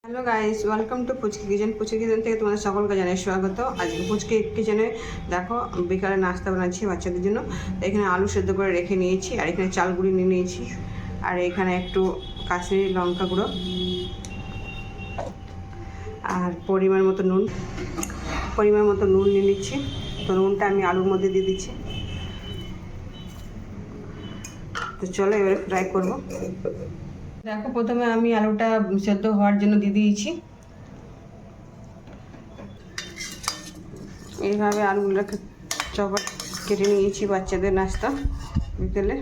Hello guys, welcome to Puchki kitchen. Puchki kitchen থেকে তোমাদের সকলকে জানাই স্বাগত। আজকে পুচকি কিচেনে দেখো বিকালে নাস্তা বানাচ্ছি বাচ্চাদের জন্য। এখানে আলু সেদ্ধ করে রেখে নিয়েছি, আর এখানে চাল গুঁড়ি নিয়ে নিয়েছি, আর এখানে একটু কাশ্মীরি লঙ্কা গুঁড়ো, আর পরিমাণ মতো নুন নিয়ে নিচ্ছি। তো নুনটা আমি আলুর মধ্যে দিয়ে দিচ্ছি। তো চলো এবারে ফ্রাই করবো। দেখো প্রথমে আমি আলুটা সেদ্ধ হওয়ার জন্য দিয়ে দিয়েছি। এইভাবে আলুগুলোকে চপার কেটে নিয়েছি বাচ্চাদের নাস্তা বিকেলে।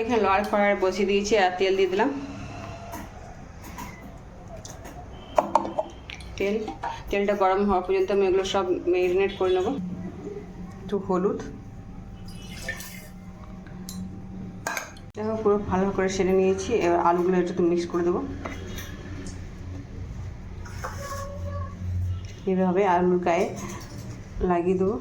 এখানে লড়াই কড়াই বসিয়ে দিয়েছি আর তেল দিয়ে দিলাম। তেলটা গরম হওয়া পর্যন্ত আমি এগুলো সব ম্যারিনেট করে নেব। একটু হলুদ, দেখো পুরো ভালো করে সেরে নিয়েছি। এবার আলুগুলো একটু মিক্স করে দেবো। এভাবে আলুর গায়ে লাগিয়ে দেবো।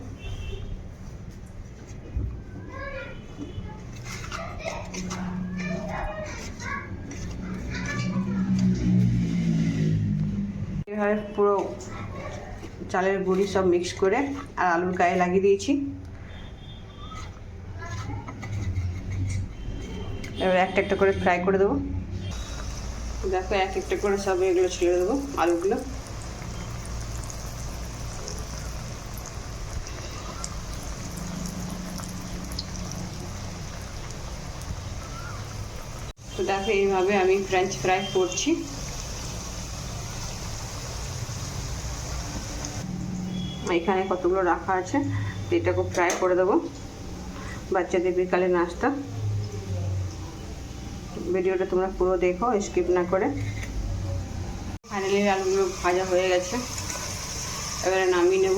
এভাবে পুরো চালের গুঁড়ি সব মিক্স করে আর আলুর গায়ে লাগিয়ে দিয়েছি। এবার একটা একটা করে ফ্রাই করে দেবো। দেখো এক একটা করে সব এগুলো ছেড়ে দেবো আলুগুলো। তো দেখো এইভাবে আমি ফ্রেঞ্চ ফ্রাই করছি। এখানে কতগুলো রাখা আছে, এটাকে ফ্রাই করে দেবো বাচ্চাদের বিকালে নাস্তা। ভিডিওটা তোমরা পুরো দেখো, স্কিপ না করে। ফাইনালি আলুগুলো ভাজা হয়ে গেছে, এবারে নামিয়ে নেব।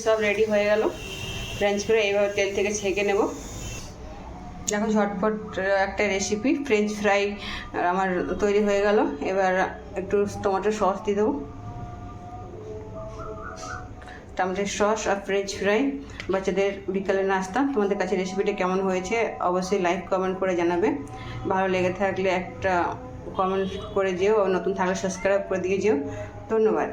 সব রেডি হয়ে গেল। ফ্রেঞ্চ ফ্রাই এইভাবে তেল থেকে ছেঁকে নেব। দেখো ঝটপট একটা রেসিপি ফ্রেঞ্চ ফ্রাই আমার তৈরি হয়ে গেল। এবার একটু টমেটো সস দিয়ে দেবো। টমেটো সস আর ফ্রেঞ্চ ফ্রাই বাচ্চাদের বিকালের নাস্তা। তোমাদের কাছে রেসিপিটা কেমন হয়েছে অবশ্যই লাইক কমেন্ট করে জানাবে। ভালো লেগে থাকলে একটা কমেন্ট করে যেও, নতুন থাকলে সাবস্ক্রাইব করে দিয়ে যেও। ধন্যবাদ।